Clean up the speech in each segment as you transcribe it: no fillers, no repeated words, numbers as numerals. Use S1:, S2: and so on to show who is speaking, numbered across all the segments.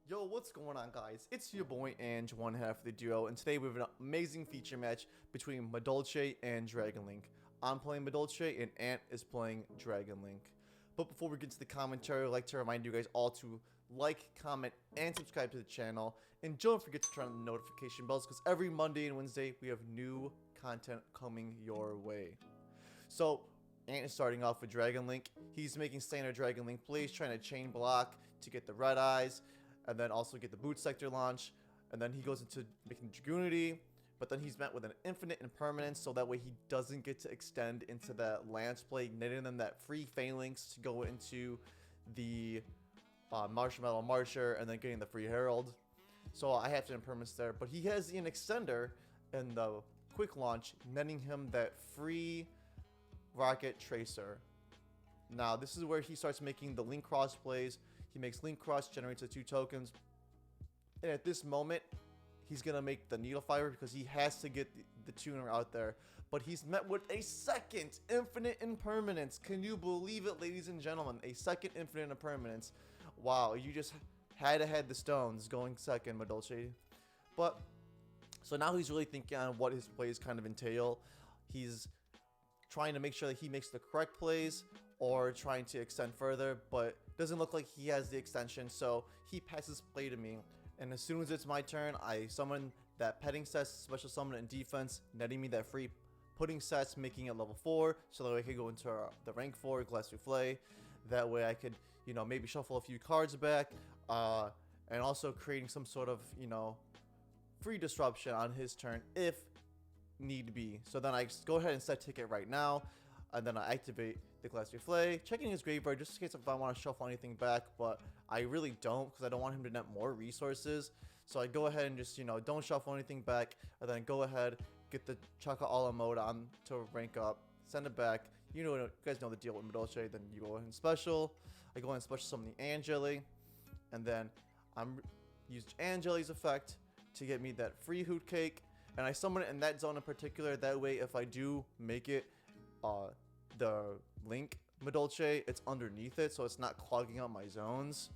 S1: Yo, what's going on, guys? It's your boy Ange, one half of the duo, and today we have an amazing feature match between Madolche and Dragon Link. I'm playing Madolche and Ant is playing Dragon Link. But before we get to the commentary, I'd like to remind you guys all to like, comment, and subscribe to the channel. And don't forget to turn on the notification bells because every Monday and Wednesday we have new content coming your way. So, Ant is starting off with Dragon Link. He's making standard Dragon Link plays, trying to chain block to get the red eyes, and then also get the boot sector launch. And then he goes into making Dragoonity, but then he's met with an infinite impermanence, so that way he doesn't get to extend into that lance play, netting them that free phalanx to go into the Marshmallow Marcher, and then getting the free Herald. So I have to impermanence there, but he has an extender in the quick launch, netting him that free Rocket Tracer. Now this is where he starts making the Link Cross plays. He makes Link Cross, generates the 2 tokens, and at this moment he's gonna make the Needle Fiber because he has to get the tuner out there. But he's met with a second infinite impermanence. Can you believe it, ladies and gentlemen? A second infinite impermanence. Wow, you just had to head the stones going second, Madolche. But so now he's really thinking on what his plays kind of entail. He's trying to make sure that he makes the correct plays or trying to extend further, but doesn't look like he has the extension, so he passes play to me. And as soon as it's my turn, I summon that petting set, special summon and defense, netting me that free pudding sets, making it level 4, so that I could go into the rank 4 Glass Souffle. That way I could, maybe shuffle a few cards back, and also creating some sort of, free disruption on his turn if need be. So then I just go ahead and set ticket right now, and then I activate the Glass Souffle, checking his graveyard just in case if I want to shuffle anything back, but I really don't because I don't want him to net more resources. So I go ahead and just, don't shuffle anything back, and then go ahead, get the Chaka Ala mode on to rank up, send it back. You guys know the deal with Madolche. Then you go ahead and special. I go ahead and special summon the Angeli, and then I'm used Angeli's effect to get me that free Hoot Cake. And I summon it in that zone in particular. That way, if I do make it the Link Madolche, it's underneath it, so it's not clogging up my zones.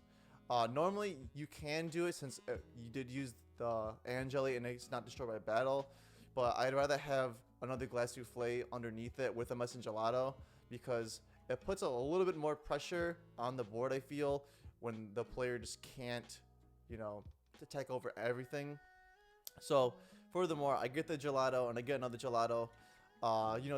S1: Normally, you can do it since you did use the Angeli and it's not destroyed by battle. But I'd rather have another Glass Souffle underneath it with a Messenger Gelato because it puts a little bit more pressure on the board, I feel, when the player just can't, attack over everything. So, furthermore, I get the gelato and I get another gelato,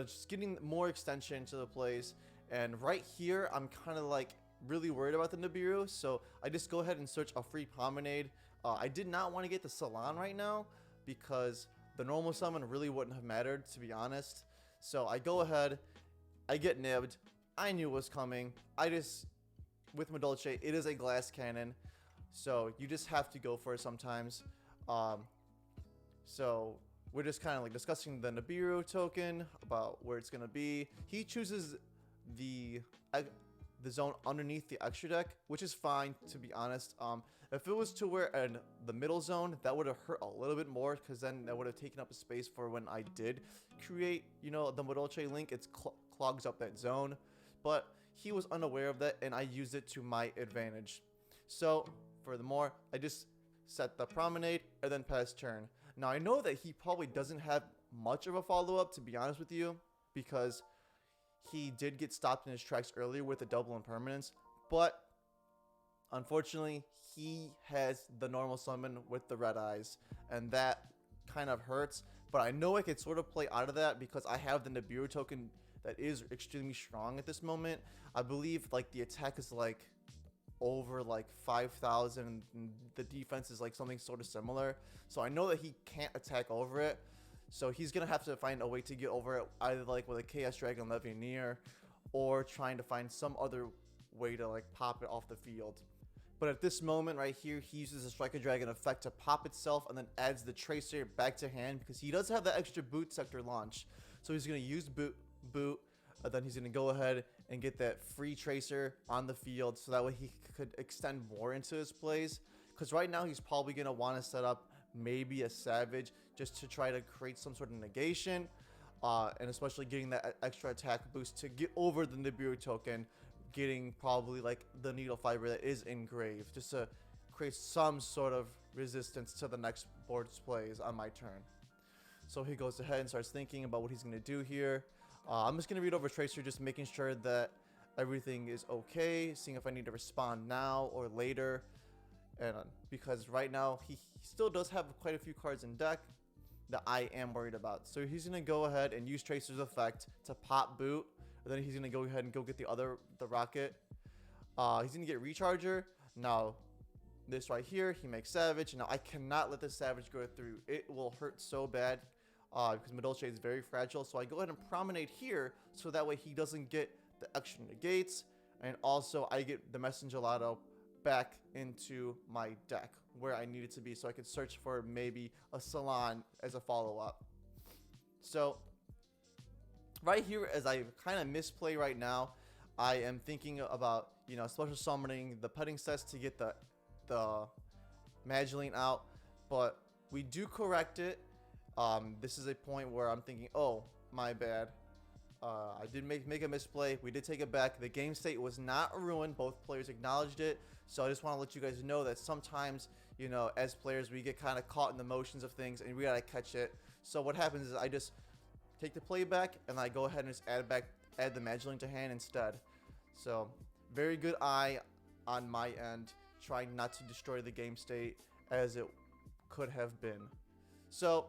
S1: just getting more extension to the plays. And right here, I'm kind of like really worried about the Nibiru, so I just go ahead and search a free Promenade. I did not want to get the Salon right now because the normal summon really wouldn't have mattered, to be honest. So I go ahead, I get nibbed. I knew it was coming. With Madolche, it is a glass cannon, so you just have to go for it sometimes. So we're just kind of like discussing the Nibiru token about where it's gonna be. He chooses the zone underneath the extra deck, which is fine, to be honest. If it was to where in the middle zone, that would have hurt a little bit more because then that would have taken up a space for when I did create, the Madolche Link. It clogs up that zone, but he was unaware of that, and I used it to my advantage. So furthermore, I just set the Promenade and then pass turn. Now, I know that he probably doesn't have much of a follow-up, to be honest with you, because he did get stopped in his tracks earlier with a double impermanence, but unfortunately, he has the normal summon with the red eyes, and that kind of hurts, but I know I could sort of play out of that because I have the Nibiru token that is extremely strong at this moment. I believe, the attack is, over 5,000, and the defense is something sort of similar, so I know that he can't attack over it, so he's gonna have to find a way to get over it, either with a Chaos Dragon Levianeer or trying to find some other way to pop it off the field. But at this moment right here, he uses the Striker Dragon effect to pop itself and then adds the Tracer back to hand because he does have the extra boot sector launch, so he's gonna use boot, and then he's going to go ahead and get that free Tracer on the field so that way he could extend more into his plays. Because right now he's probably going to want to set up maybe a Savage just to try to create some sort of negation. And especially getting that extra attack boost to get over the Nibiru token, getting probably the Needle Fiber that is engraved just to create some sort of resistance to the next board's plays on my turn. So he goes ahead and starts thinking about what he's going to do here. I'm just going to read over Tracer, just making sure that everything is okay, seeing if I need to respond now or later. And because right now he still does have quite a few cards in deck that I am worried about. So he's going to go ahead and use Tracer's effect to pop boot. And then he's going to go ahead and go get the rocket. He's going to get Recharger. Now, this right here, he makes Savage. Now, I cannot let this Savage go through. It will hurt so bad because Madolche is very fragile. So I go ahead and Promenade here so that way he doesn't get the extra negates. And also, I get the Messengelado back into my deck where I need it to be so I can search for maybe a Salon as a follow-up. So, right here, as I kind of misplay right now, I am thinking about, you know, special summoning the Petting Cess to get the Madolche out, but we do correct it. This is a point where I'm thinking, oh, my bad. I did make a misplay. We did take it back. The game state was not ruined. Both players acknowledged it. So I just want to let you guys know that sometimes, you know, as players, we get kind of caught in the motions of things and we got to catch it. So what happens is I just take the play back and I go ahead and just add the Madolche to hand instead. So very good eye on my end, trying not to destroy the game state as it could have been. So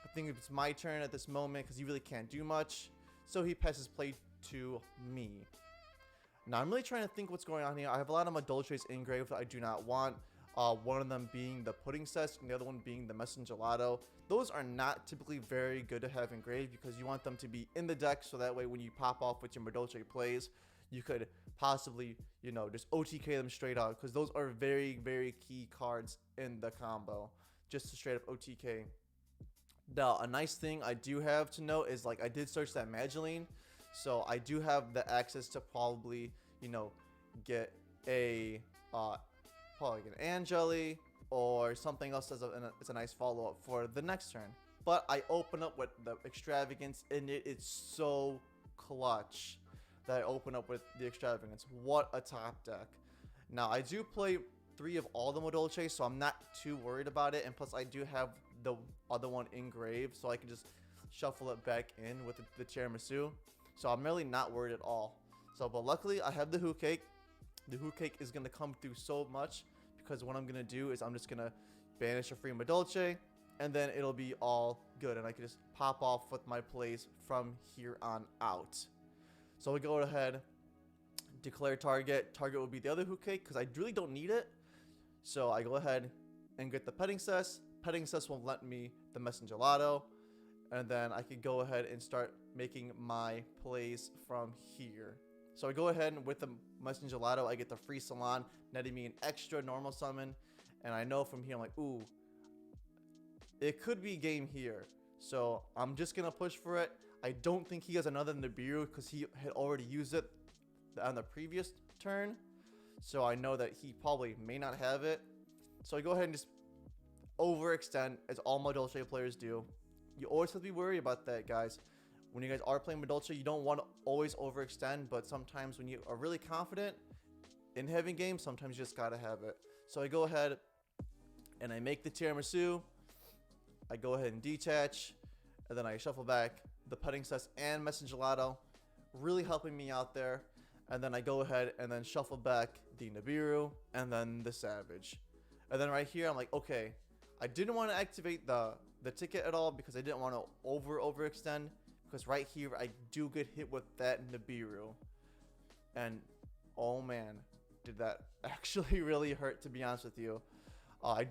S1: I think it's my turn at this moment because he really can't do much. So he passes play to me. Now I'm really trying to think what's going on here. I have a lot of Madolches engraved that I do not want. One of them being the Pudding Cess and the other one being the Messengelado. Those are not typically very good to have engraved because you want them to be in the deck so that way when you pop off with your Madolche plays, you could possibly, you know, just OTK them straight out because those are very, very key cards in the combo. Just to straight up OTK. Now, a nice thing I do have to note is, like, I did search that Madolche, so I do have the access to probably, you know, get a probably like an Angeli or something else as a nice follow-up for the next turn. But I open up with the Extravagance, and it is so clutch that I open up with the Extravagance. What a top deck. Now, I do play 3 of all the Madolche, so I'm not too worried about it. And plus, I do have the other one engraved, so I can just shuffle it back in with the Tiramisu. So I'm really not worried at all. So, but luckily, I have the Hoo Cake. The Hoo Cake is going to come through so much because what I'm going to do is I'm just going to banish a free Madolche, and then it'll be all good. And I can just pop off with my plays from here on out. So we go ahead, declare target. Target will be the other Hoo Cake because I really don't need it. So I go ahead and get the Petting Cess. Petting Cess will let me the Messengelado. And then I can go ahead and start making my plays from here. So I go ahead and with the Messengelado, I get the free Salon, netting me an extra normal summon. And I know from here, I'm like, ooh, it could be game here. So I'm just going to push for it. I don't think he has another Nibiru because he had already used it on the previous turn. So I know that he probably may not have it. So I go ahead and just overextend, as all Madolche players do. You always have to be worried about that, guys. When you guys are playing Madolche, you don't want to always overextend, but sometimes when you are really confident in having games, sometimes you just gotta have it. So I go ahead and I make the Tiramisu. I go ahead and detach, and then I shuffle back the Petting Cess and Messengelado, really helping me out there. And then I go ahead and then shuffle back the Nibiru and then the Savage. And then right here, I'm like, okay, I didn't want to activate the ticket at all because I didn't want to overextend. Because right here, I do get hit with that Nibiru. And, oh man, did that actually really hurt, to be honest with you. I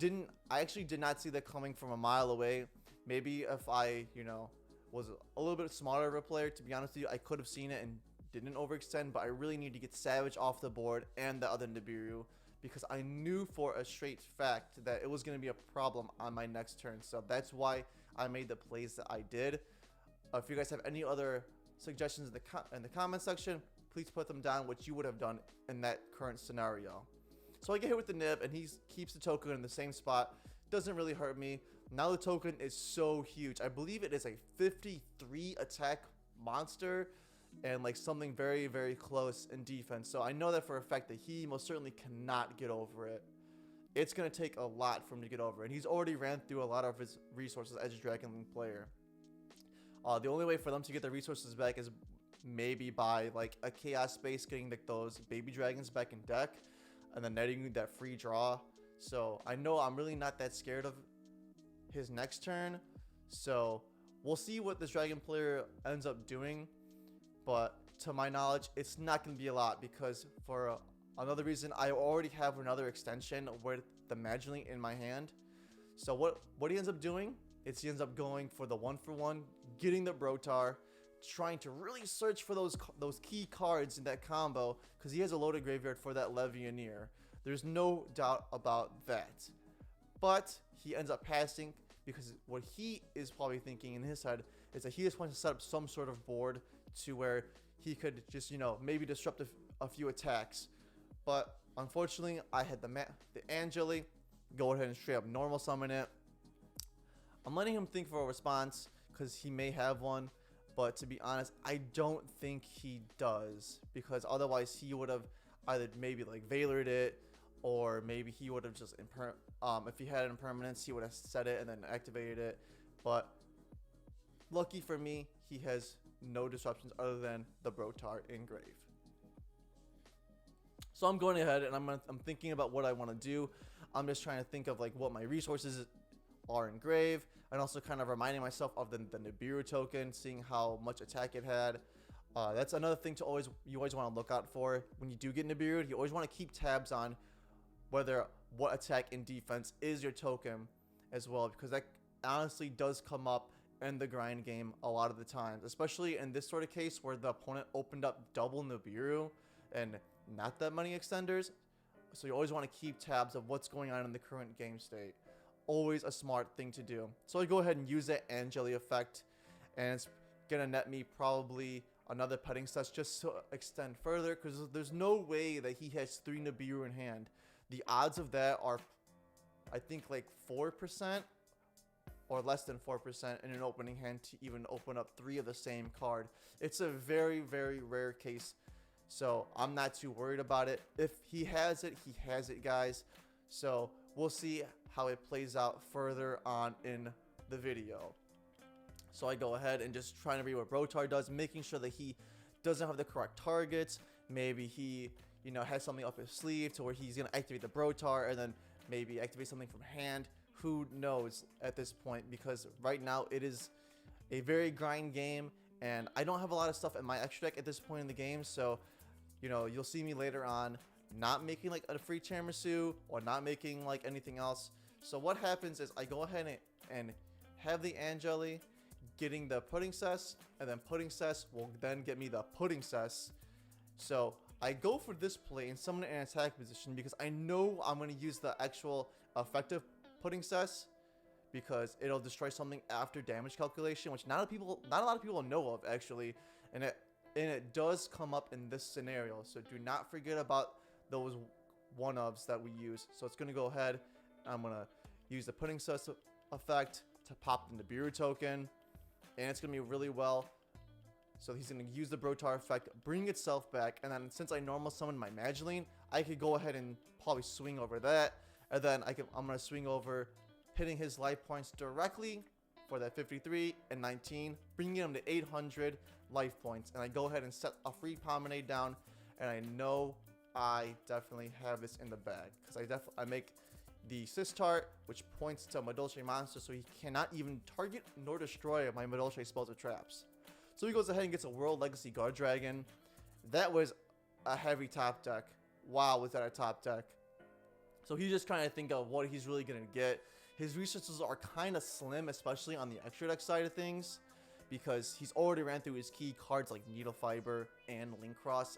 S1: actually did not see that coming from a mile away. Maybe if I, you know, was a little bit smarter of a player, to be honest with you, I could have seen it and didn't overextend. But I really need to get Savage off the board and the other Nibiru, because I knew for a straight fact that it was going to be a problem on my next turn. So that's why I made the plays that I did. If you guys have any other suggestions in the comment section, please put them down, what you would have done in that current scenario. So I get hit with the Nib, and he keeps the token in the same spot. Doesn't really hurt me. Now the token is so huge. I believe it is a 53 attack monster and like something very, very close in defense. So I know that for a fact that he most certainly cannot get over it. it's going to take a lot for him to get over. And he's already ran through a lot of his resources as a Dragon Link player. The only way for them to get their resources back is maybe by like a Chaos Space, getting like those baby dragons back in deck, and then netting that free draw. So I know I'm really not that scared of his next turn. So we'll see what this dragon player ends up doing. But to my knowledge, it's not going to be a lot, because for another reason, I already have another extension with the Madolche in my hand. So what he ends up doing is he ends up going for the 1-for-1, getting the Brotar, trying to really search for those key cards in that combo, because he has a loaded graveyard for that Levianeer. There's no doubt about that. But he ends up passing, because what he is probably thinking in his head is that he just wants to set up some sort of board to where he could just, you know, maybe disrupt a few attacks. But unfortunately, I had the Angeli, go ahead and straight up normal summon it. I'm letting him think for a response, because he may have one. But to be honest, I don't think he does, because otherwise he would have either maybe like Veilered it, or maybe he would have just if he had an impermanence, he would have set it and then activated it. But lucky for me, he has no disruptions other than the Brotar engrave. So I'm going ahead and I'm thinking about what I want to do. I'm just trying to think of like what my resources are in grave, and also kind of reminding myself of the Nibiru token, seeing how much attack it had. That's another thing you always want to look out for when you do get Nibiru. You always want to keep tabs on what attack and defense is your token as well, because that honestly does come up in the grind game a lot of the times, especially in this sort of case where the opponent opened up double Nibiru and not that many extenders. So you always want to keep tabs of what's going on in the current game state. Always a smart thing to do. So I go ahead and use that Angeli effect, and it's gonna net me probably another petting cess just to extend further, because there's no way that he has 3 Nibiru in hand. The odds of that are, I think, like 4% or less than 4% in an opening hand to even open up 3 of the same card. It's a very, very rare case, so I'm not too worried about it. If he has it, he has it, guys. So we'll see how it plays out further on in the video. So I go ahead and just trying to read what Brotar does, making sure that he doesn't have the correct targets. Maybe he, you know, has something up his sleeve to where he's going to activate the Brotar and then maybe activate something from hand. Who knows at this point, because right now it is a very grind game, and I don't have a lot of stuff in my extra deck at this point in the game. So, you know, you'll see me later on not making like a free Tiramisu or not making like anything else. So what happens is I go ahead and have the Angeli getting the pudding cess, and then pudding cess will then get me the pudding cess. So I go for this play and summon it in an attack position, because I know I'm going to use the actual effective pudding cess, because it'll destroy something after damage calculation, which not a lot of people know of actually, and it does come up in this scenario. So do not forget about those one-ofs that we use. So it's going to go ahead, I'm going to use the pudding cess effect to pop the Nibiru token, and it's going to be really well. So he's going to use the Brotar effect, bring itself back, and then since I normal summon my Madolche, I could go ahead and probably swing over that, and then I'm going to swing over, hitting his life points directly for that 53 and 19, bringing him to 800 life points, and I go ahead and set a free promenade down, and I know I definitely have this in the bag, because I make the Sistart, which points to Madolche monster, so he cannot even target nor destroy my Madolche spells or traps. So he goes ahead and gets a World Legacy Guard Dragon. That was a heavy top deck. Wow, was that a top deck? So he's just trying to think of what he's really going to get. His resources are kind of slim, especially on the extra deck side of things, because he's already ran through his key cards like Needle Fiber and Link Cross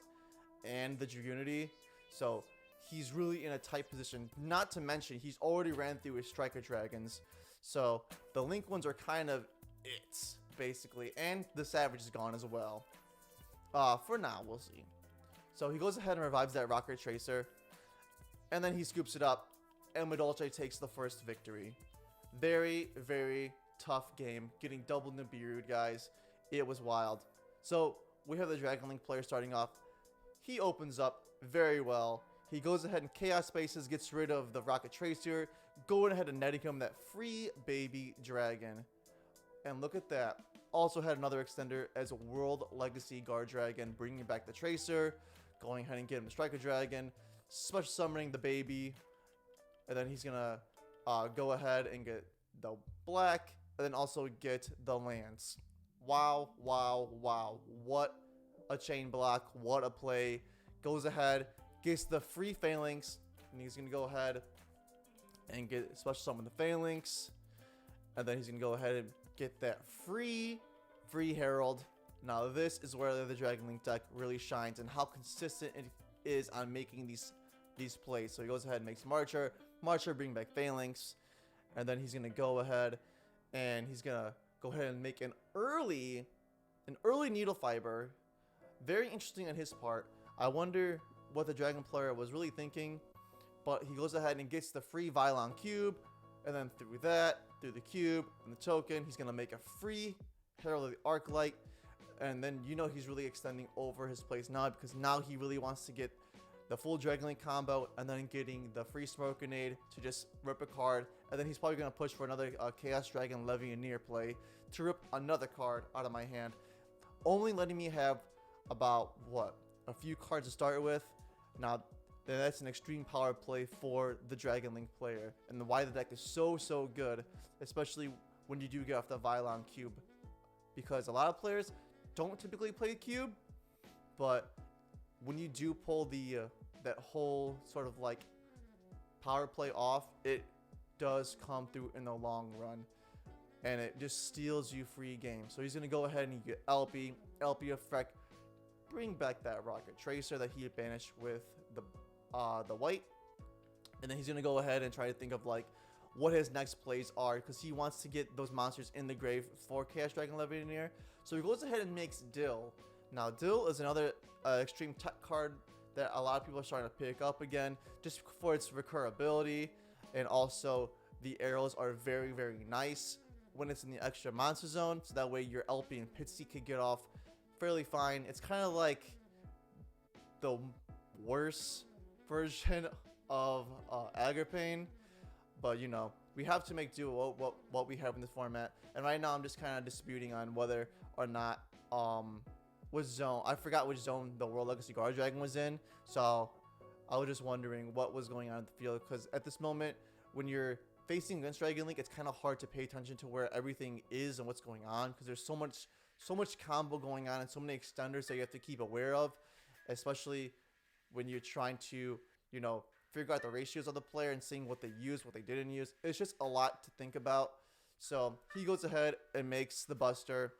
S1: and the Unity. So he's really in a tight position. Not to mention, he's already ran through his Striker Dragons. So the Link ones are kind of it, basically. And the Savage is gone as well. For now, we'll see. So he goes ahead and revives that Rocket Tracer. And then he scoops it up. And Madolche takes the first victory. Very, very tough game. Getting double Nibiru, guys. It was wild. So we have the Dragon Link player starting off. He opens up very well. He goes ahead and Chaos Spaces, gets rid of the Rocket Tracer, going ahead and netting him that free baby dragon. And look at that. Also had another extender as a World Legacy Guard Dragon, bringing back the Tracer, going ahead and getting the Striker Dragon, special summoning the baby, and then he's gonna go ahead and get the black, and then also get the lands. Wow, wow, wow. What a chain block, what a play. Goes ahead, gets the free Phalanx, and he's gonna go ahead and get special summon the Phalanx, and then he's gonna go ahead and get that free Herald. Now this is where the Dragon Link deck really shines and how consistent it is on making these plays. So he goes ahead and makes Marcher, bring back Phalanx, and then he's gonna go ahead and make an early Needle Fiber. Very interesting on his part. I wonder what the Dragon player was really thinking, but he goes ahead and gets the free Vylon Cube, and then through the cube and the token, he's gonna make a free Herald of the Arclight, and then he's really extending over his plays now, because now he really wants to get the full Dragon Link combo, and then getting the free Smoke Grenade to just rip a card, and then he's probably gonna push for another Chaos Dragon Levianeer play to rip another card out of my hand, only letting me have about a few cards to start with. Now that's an extreme power play for the Dragon Link player, and why the deck is so good, especially when you do get off the Vylon Cube, because a lot of players don't typically play Cube, but when you do pull that whole sort of like power play off, it does come through in the long run, and it just steals you free games. So he's gonna go ahead and you get LP effect, bring back that Rocket Tracer that he had banished with the white, and then he's gonna go ahead and try to think of like what his next plays are, because he wants to get those monsters in the grave for Chaos Dragon Levianeer. So he goes ahead and makes Dill. Now Dill is another extreme tech card that a lot of people are starting to pick up again, just for its recurability, and also the arrows are very nice when it's in the extra monster zone, so that way your LP and Pitsy could get off fairly fine. It's kind of like the worse version of Agripane, but we have to make do what we have in this format. And right now I'm just kind of disputing on whether or not which zone, I forgot which zone the World Legacy Guard Dragon was in, so I was just wondering what was going on in the field, because at this moment when you're facing against Dragon Link, it's kind of hard to pay attention to where everything is and what's going on, because there's so much combo going on and so many extenders that you have to keep aware of, especially when you're trying to figure out the ratios of the player and seeing what they use, what they didn't use. It's just a lot to think about. So he goes ahead and makes the Buster,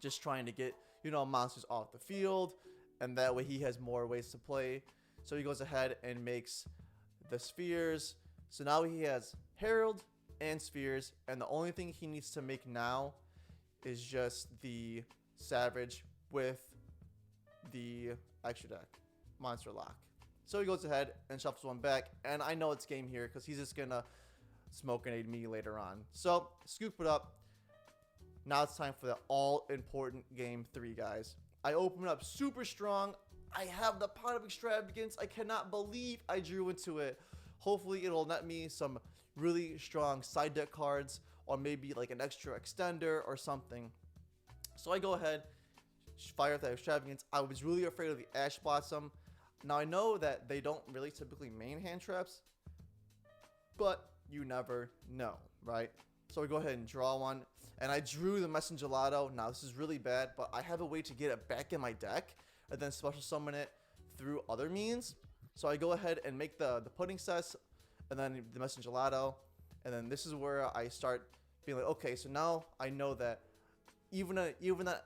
S1: just trying to get monsters off the field, and that way he has more ways to play. So he goes ahead and makes the Spheres. So now he has Herald and Spheres, and the only thing he needs to make now is just the Savage with the extra deck Monster Lock. So he goes ahead and shuffles one back, and I know it's game here because he's just gonna Smoke Grenade me later on. So scoop it up. Now it's time for the all-important game 3, guys. I open it up super strong. I have the Pot of Extravagance. I cannot believe I drew into it. Hopefully it'll net me some really strong side deck cards, or maybe like an extra extender or something. So I go ahead, fire up that Extravagance. I was really afraid of the Ash Blossom. Now I know that they don't really typically main hand traps, but you never know, right? So we go ahead and draw one, and I drew the Messenger Gelato. Now this is really bad, but I have a way to get it back in my deck and then special summon it through other means. So I go ahead and make the Pudding Cess, and then the Messenger Gelato, and then this is where I start being like, okay, so now I know that even that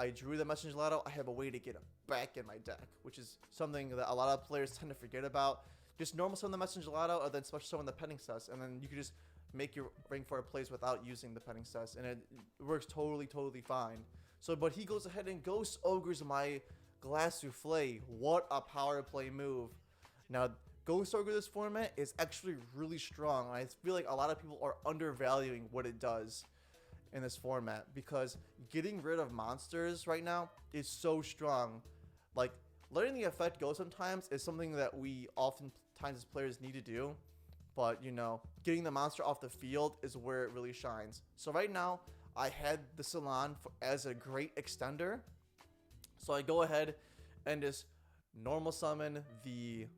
S1: I drew the Messenger Gelato, I have a way to get it back in my deck, which is something that a lot of players tend to forget about. Just normal summon the Messenger Gelato, or then special summon the Pudding Cess, and then you can just make your Ring for a plays without using the Pudding Cess, and it works totally fine. So, but he goes ahead and Ghost Ogres my Glass Souffle. What a power play move. Now, Ghost Ogre this format is actually really strong. I feel like a lot of people are undervaluing what it does in this format, because getting rid of monsters right now is so strong. Like letting the effect go sometimes is something that we oftentimes as players need to do. But, you know, getting the monster off the field is where it really shines. So right now, I had the Salon as a great extender. So I go ahead and just normal summon the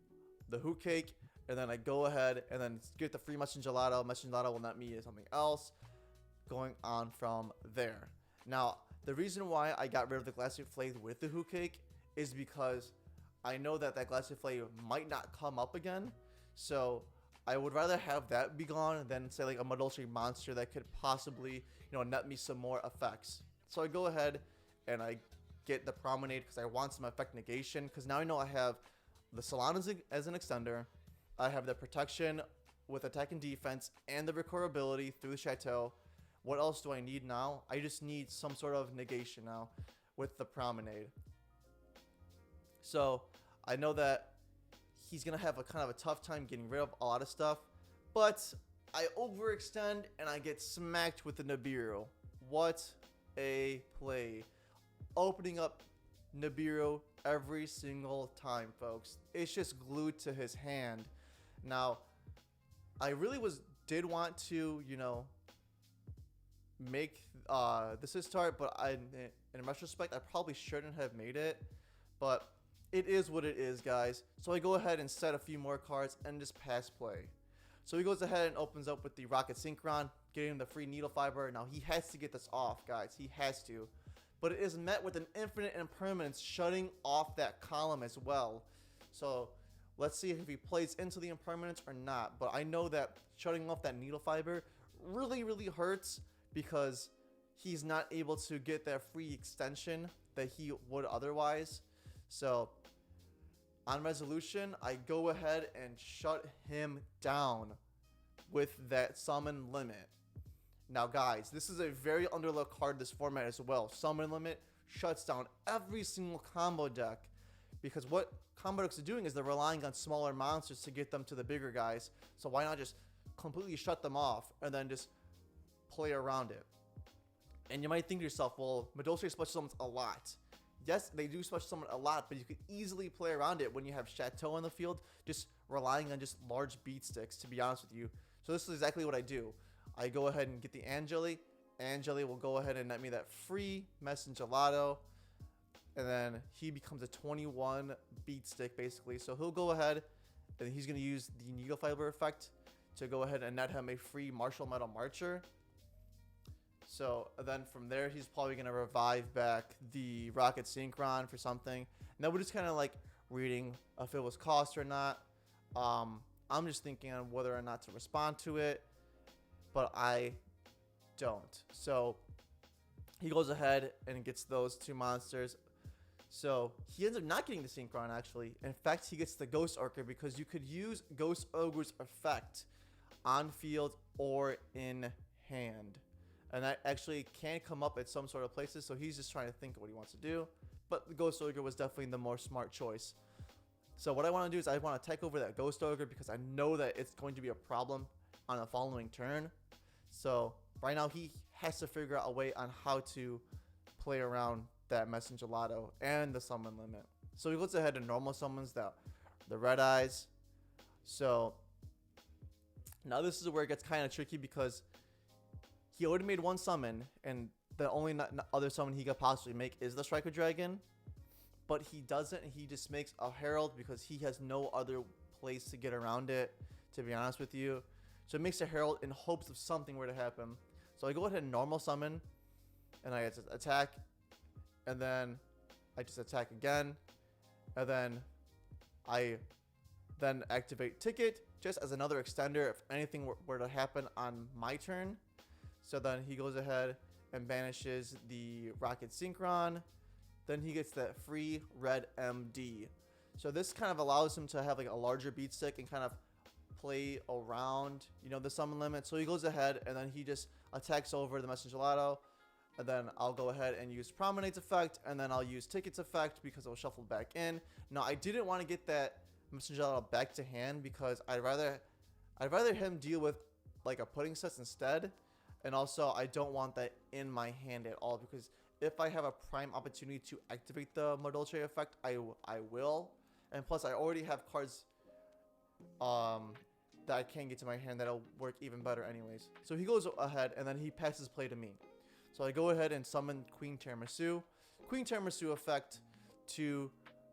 S1: Hoot Cake. And then I go ahead and then get the free Messenger Gelato. Messenger Gelato will net me something else. Going on from there. Now, the reason why I got rid of the Glassy Flay with the Hoot Cake is because I know that Glassy Flay might not come up again. So I would rather have that be gone than say like a Madolche monster that could possibly, you know, net me some more effects. So I go ahead and I get the Promenade because I want some effect negation. Because now I know I have the Salon as an extender. I have the protection with attack and defense and the recoverability through the Chateau. What else do I need now? I just need some sort of negation now with the Promenade. So I know that he's going to have a kind of a tough time getting rid of a lot of stuff. But I overextend and I get smacked with the Nibiru. What a play. Opening up Nibiru every single time, folks. It's just glued to his hand. Now, I really did want to, you know, make this his start, but in retrospect, I probably shouldn't have made it. But it is what it is, guys. So I go ahead and set a few more cards and just pass play. So he goes ahead and opens up with the Rocket Synchron, getting the free Needle Fiber. Now he has to get this off, guys. He has to. But it is met with an infinite impermanence shutting off that column as well. So let's see if he plays into the impermanence or not. But I know that shutting off that Needle Fiber really, really hurts because he's not able to get that free extension that he would otherwise. So on resolution, I go ahead and shut him down with that summon limit. Now guys, this is a very underlooked card this format as well. Summon limit shuts down every single combo deck because what combo decks are doing is they're relying on smaller monsters to get them to the bigger guys. So why not just completely shut them off and then just play around it? And you might think to yourself, well, Madolche special summons a lot. Yes, they do special summon a lot, but you could easily play around it when you have Chateau on the field, just relying on just large beat sticks, to be honest with you. So this is exactly what I do. I go ahead and get the Angeli. Angeli will go ahead and net me that free Messenger Gelato. And then he becomes a 21 beat stick, basically. So he'll go ahead and he's going to use the Needle Fiber effect to go ahead and net him a free Martial Metal Marcher. So then from there, he's probably going to revive back the Rocket Synchron for something. And then we're just kind of like reading if it was cost or not. I'm just thinking on whether or not to respond to it, but I don't. So he goes ahead and gets those two monsters. So he ends up not getting the Synchron, actually. In fact, he gets the Ghost Ogre because you could use Ghost Ogre's effect on field or in hand. And that actually can come up at some sort of places, so he's just trying to think of what he wants to do. But the Ghost Ogre was definitely the more smart choice. So what I want to do is I want to take over that Ghost Ogre because I know that it's going to be a problem on the following turn. So right now he has to figure out a way on how to play around that Messenger Gelato and the summon limit. So he goes ahead and normal summons the Red Eyes. So now this is where it gets kind of tricky because he already made one summon, and the only other summon he could possibly make is the Striker Dragon. But he doesn't. He just makes a Herald because he has no other place to get around it, to be honest with you. So it makes a Herald in hopes of something were to happen. So I go ahead and normal summon, and I just attack, and then I just attack again, and then I then activate Ticket just as another extender if anything were to happen on my turn. So then he goes ahead and banishes the Rocket Synchron. Then he gets that free red MD. So this kind of allows him to have like a larger beat stick and kind of play around, you know, the summon limit. So he goes ahead and then he just attacks over the Messenger Gelato. And then I'll go ahead and use Promenade's effect. And then I'll use Ticket's effect because it'll shuffle back in. Now I didn't want to get that Messenger Gelato back to hand because I'd rather him deal with like a pudding set instead. And also I don't want that in my hand at all because if I have a prime opportunity to activate the Madolche effect, I will. And plus, I already have cards that I can get to my hand that'll work even better anyways. So he goes ahead, and then he passes play to me. So I go ahead and summon Queen Tiramisu. Queen Tiramisu effect to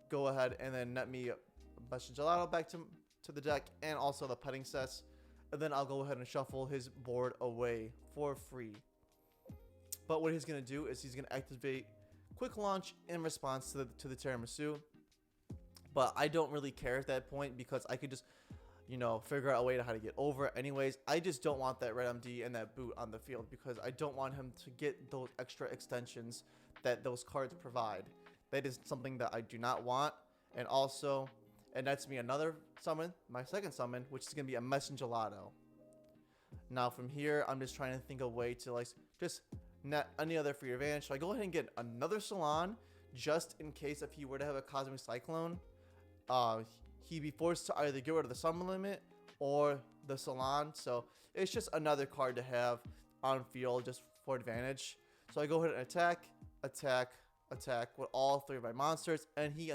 S1: go ahead and then net me Message Gelato back to the deck, and also the Petting Cess. And then I'll go ahead and shuffle his board away for free. But what he's going to do is he's going to activate Quick Launch in response to the Tiramisu. But I don't really care at that point because I could just, you know, figure out a way to how to get over it anyways. I just don't want that red MD and that boot on the field because I don't want him to get those extra extensions that those cards provide. That is something that I do not want. And also, and that's me another summon, my second summon, which is going to be a Message Gelato. Now from here, I'm just trying to think of a way to like just net any other free advantage. So I go ahead and get another Salon just in case if he were to have a Cosmic Cyclone. He'd be forced to either get rid of the summon limit or the Salon. So it's just another card to have on field just for advantage. So I go ahead and attack with all three of my monsters, and he